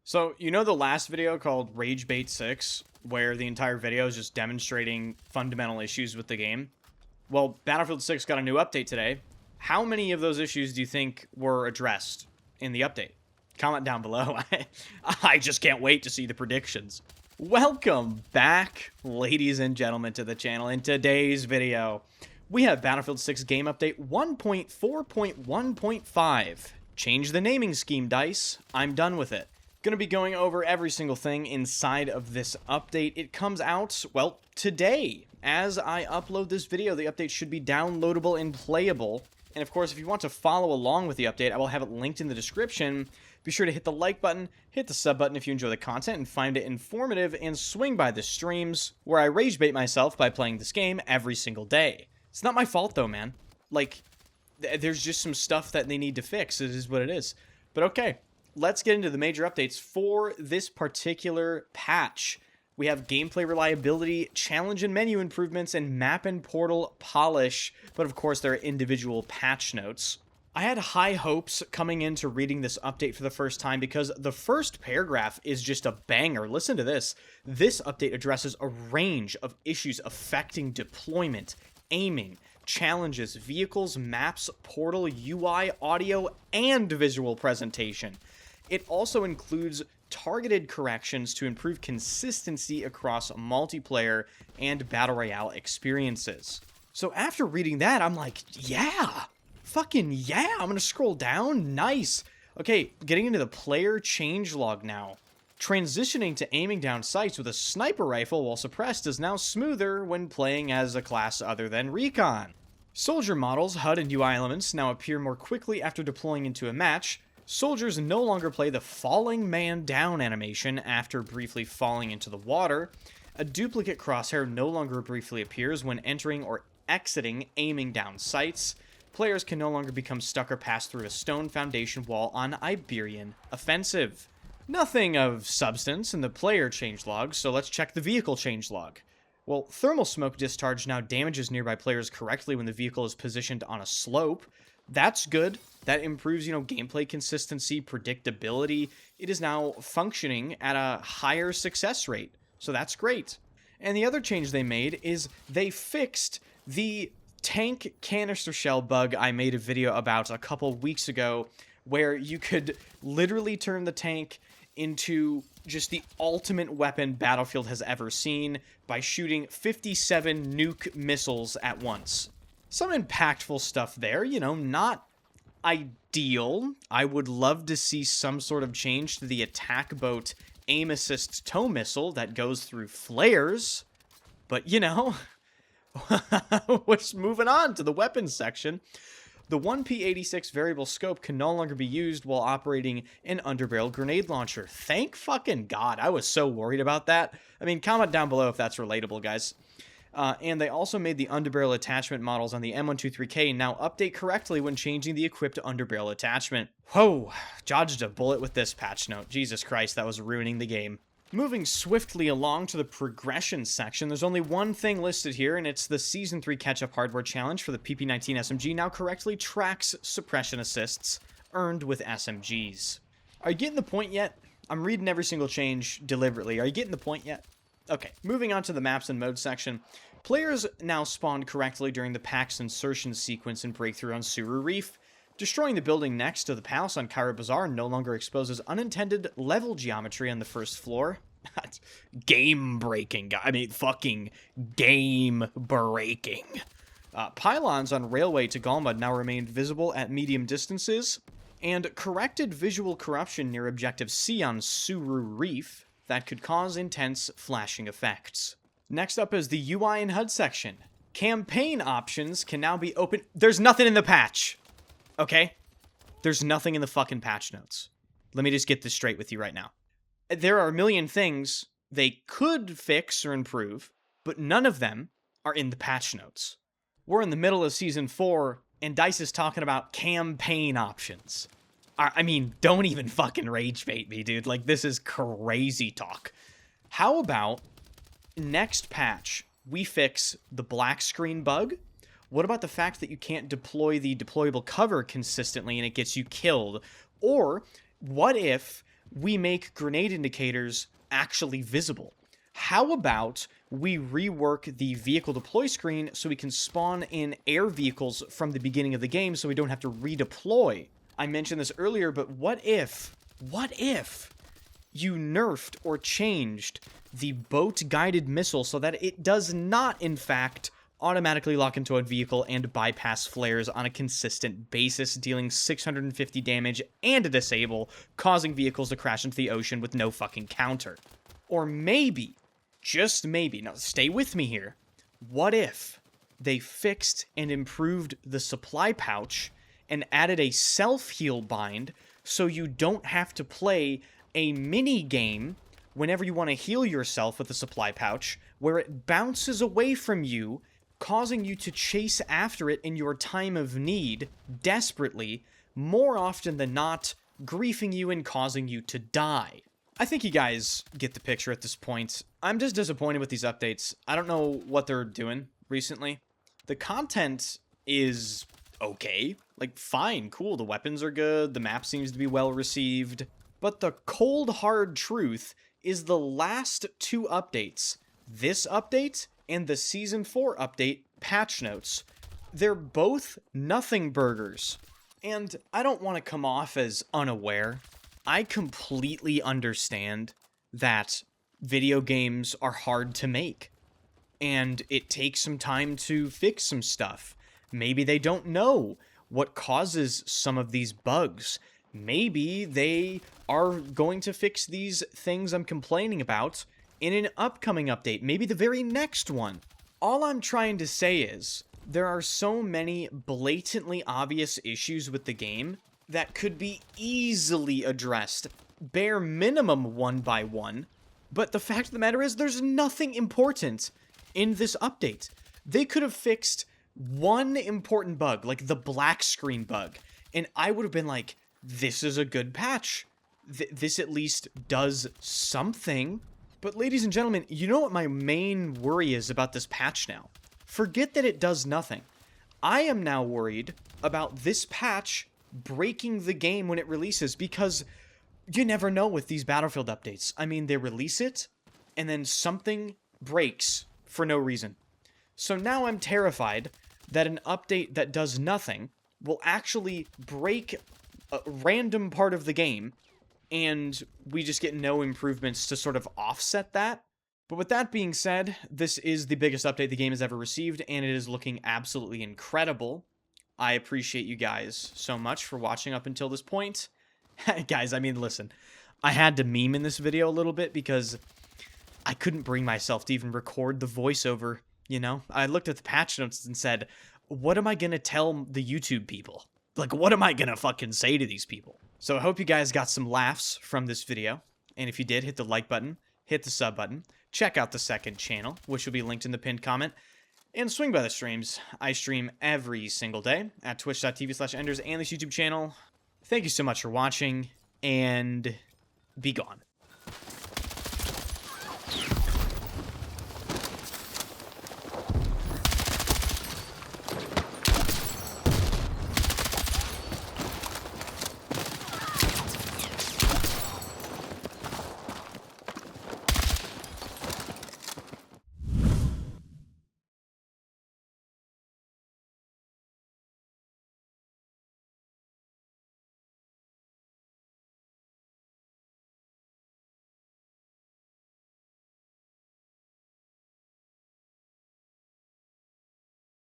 So, you know the last video called Rage Bait 6, where the entire video is just demonstrating fundamental issues with the game? Well, Battlefield 6 got a new update today. How many of those issues do you think were addressed in the update? Comment down below. I just can't wait to see the predictions. Welcome back, ladies and gentlemen, to the channel. In today's video, we have Battlefield 6 game update 1.4.1.5. Change the naming scheme, DICE. I'm done with it. Going to be going over every single thing inside of this update. It comes out, well, today. As I upload this video, the update should be downloadable and playable. And of course, if you want to follow along with the update, I will have it linked in the description. Be sure to hit the like button, hit the sub button if you enjoy the content and find it informative, and swing by the streams where I rage bait myself by playing this game every single day. It's not my fault though, man. Like, there's just some stuff that they need to fix. It is what it is. But okay. Let's get into the major updates for this particular patch. We have gameplay reliability, challenge and menu improvements, and map and portal polish, but of course there are individual patch notes. I had high hopes coming into reading this update for the first time because the first paragraph is just a banger. Listen to this. This update addresses a range of issues affecting deployment, aiming, challenges, vehicles, maps, portal, UI, audio, and visual presentation. It also includes targeted corrections to improve consistency across multiplayer and battle royale experiences. So after reading that, I'm like, yeah, fucking yeah, I'm gonna scroll down, nice. Okay, getting into the player changelog now. Transitioning to aiming down sights with a sniper rifle while suppressed is now smoother when playing as a class other than Recon. Soldier models, HUD, and UI elements now appear more quickly after deploying into a match. Soldiers no longer play the falling man down animation after briefly falling into the water. A duplicate crosshair no longer briefly appears when entering or exiting aiming down sights. Players can no longer become stuck or pass through a stone foundation wall on Iberian offensive. Nothing of substance in the player changelog, so let's check the vehicle changelog. Well, thermal smoke discharge now damages nearby players correctly when the vehicle is positioned on a slope. That's good. That improves, gameplay consistency, predictability. It is now functioning at a higher success rate, so that's great. And the other change they made is they fixed the tank canister shell bug I made a video about a couple weeks ago, where you could literally turn the tank into just the ultimate weapon Battlefield has ever seen by shooting 57 nuke missiles at once. Some impactful stuff there, not ideal. I would love to see some sort of change to the attack boat aim assist tow missile that goes through flares. But, we're just moving on to the weapons section. The 1P86 variable scope can no longer be used while operating an underbarrel grenade launcher. Thank fucking God. I was so worried about that. I mean, comment down below if that's relatable, guys. And they also made the underbarrel attachment models on the M123K now update correctly when changing the equipped underbarrel attachment. Whoa, dodged a bullet with this patch note. Jesus Christ, that was ruining the game. Moving swiftly along to the progression section, there's only one thing listed here, and it's the Season 3 Catch-Up Hardware Challenge for the PP19 SMG now correctly tracks suppression assists earned with SMGs. Are you getting the point yet? I'm reading every single change deliberately. Are you getting the point yet? Okay, moving on to the maps and mode section. Players now spawned correctly during the PAX insertion sequence in Breakthrough on Suru Reef. Destroying the building next to the palace on Cairo Bazaar no longer exposes unintended level geometry on the first floor. Game-breaking. I mean, fucking game-breaking. Pylons on Railway to Galmud now remain visible at medium distances. And corrected visual corruption near Objective C on Suru Reef that could cause intense flashing effects. Next up is the UI and HUD section. Campaign options can now be open. There's nothing in the patch. Okay? There's nothing in the fucking patch notes. Let me just get this straight with you right now. There are a million things they could fix or improve, but none of them are in the patch notes. We're in the middle of Season 4, and DICE is talking about campaign options. I mean, don't even fucking rage bait me, dude. Like, this is crazy talk. How about next patch, we fix the black screen bug? What about the fact that you can't deploy the deployable cover consistently and it gets you killed? Or what if we make grenade indicators actually visible? How about we rework the vehicle deploy screen so we can spawn in air vehicles from the beginning of the game so we don't have to redeploy? I mentioned this earlier, but what if you nerfed or changed the boat-guided missile so that it does not, in fact, automatically lock into a vehicle and bypass flares on a consistent basis, dealing 650 damage and a disable, causing vehicles to crash into the ocean with no fucking counter? Or maybe, just maybe, now stay with me here, what if they fixed and improved the supply pouch and added a self-heal bind so you don't have to play a mini game whenever you want to heal yourself with the supply pouch, where it bounces away from you, causing you to chase after it in your time of need, desperately, more often than not, griefing you and causing you to die. I think you guys get the picture at this point. I'm just disappointed with these updates. I don't know what they're doing recently. The content is okay. Like, fine, cool, the weapons are good, the map seems to be well received, but the cold hard truth is the last two updates, this update and the Season 4 update patch notes, they're both nothing burgers. And I don't want to come off as unaware. I completely understand that video games are hard to make, and it takes some time to fix some stuff. Maybe they don't know what causes some of these bugs. Maybe they are going to fix these things I'm complaining about in an upcoming update, maybe the very next one. All I'm trying to say is, there are so many blatantly obvious issues with the game that could be easily addressed, bare minimum one by one, but the fact of the matter is, there's nothing important in this update. They could have fixed one important bug, like the black screen bug, and I would have been like, this is a good patch. This at least does something. But ladies and gentlemen, you know what my main worry is about this patch now? Forget that it does nothing. I am now worried about this patch breaking the game when it releases, because you never know with these Battlefield updates. I mean, they release it, and then something breaks for no reason. So now I'm terrified that an update that does nothing will actually break a random part of the game, and we just get no improvements to sort of offset that. But with that being said, this is the biggest update the game has ever received, and it is looking absolutely incredible. I appreciate you guys so much for watching up until this point. Guys, I mean, listen, I had to meme in this video a little bit because I couldn't bring myself to even record the voiceover, you know? I looked at the patch notes and said, what am I gonna tell the YouTube people? Like, what am I gonna fucking say to these people? So I hope you guys got some laughs from this video, and if you did, hit the like button, hit the sub button, check out the second channel, which will be linked in the pinned comment, and swing by the streams. I stream every single day at twitch.tv/enders and this YouTube channel. Thank you so much for watching, and be gone.